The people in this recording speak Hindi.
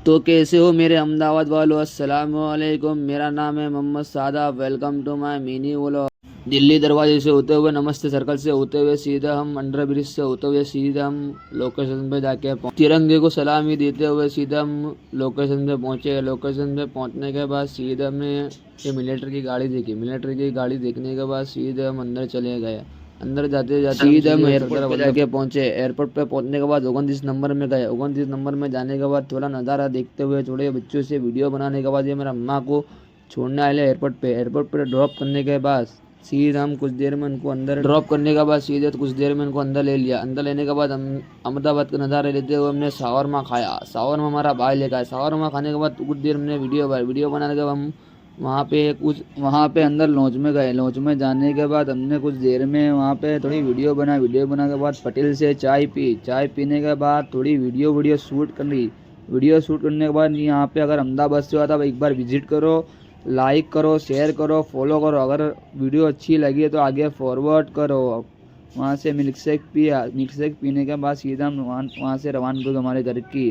तो कैसे हो मेरे अहमदाबाद वालों, अस्सलाम वालेकुम। मेरा नाम है Mohammad Sada. Welcome to my mini vlog. Delhi दरवाजे से होते हुए, नमस्ते सर्कल से होते हुए, सीधा हम अंडर ब्रिज से होते हुए सीधा हम लोकेशन पे जाके तिरंगे को सलामी देते हुए सीधा हम लोकेशन पे पहुंचे। लोकेशन पे पहुंचने के बाद सीधा हमने ये मिलिट्री की गाड़ी देखी। मिलिट्री की गाड़ी देखने के बाद सीधे हम अंदर चले गए। अंदर जाते जाते सीधे हम एयरपोर्ट पे जाके पहुंचे। एयरपोर्ट पे पहुंचने के बाद 29 नंबर में गए। 29 नंबर में जाने के बाद थोड़ा नज़ारा देखते हुए, थोड़े बच्चों से वीडियो बनाने के बाद ये मेरा अम्मा को छोड़ने आए एयरपोर्ट पे। एयरपोर्ट पे ड्रॉप करने के बाद सीधे हम कुछ देर में उनको अंदर ड्रॉप करने के बाद सीधे कुछ देर में उनको अंदर ले लिया। अंदर लेने के बाद हम अहमदाबाद का नज़ारा लेते हुए हमने शावरमा खाया। शावरमा हमारा भाई लेकर आया। शावरमा खाने के बाद कुछ देर हमने वीडियो बनाने के बाद हम वहाँ पे अंदर लॉन्च में गए। लॉन्च में जाने के बाद हमने कुछ देर में वहाँ पे थोड़ी वीडियो बना के बाद पटेल से चाय पी। चाय पीने के बाद थोड़ी वीडियो शूट कर ली। वीडियो शूट करने के बाद यहाँ पे अगर अहमदाबाद से हुआ था एक बार विजिट करो, लाइक करो, शेयर करो, फॉलो करो। अगर वीडियो अच्छी लगी है तो आगे फॉरवर्ड करो। वहाँ से मिल्क शेक पीने के बाद सीधा हम वहाँ से रवाना हो गए हमारे घर की।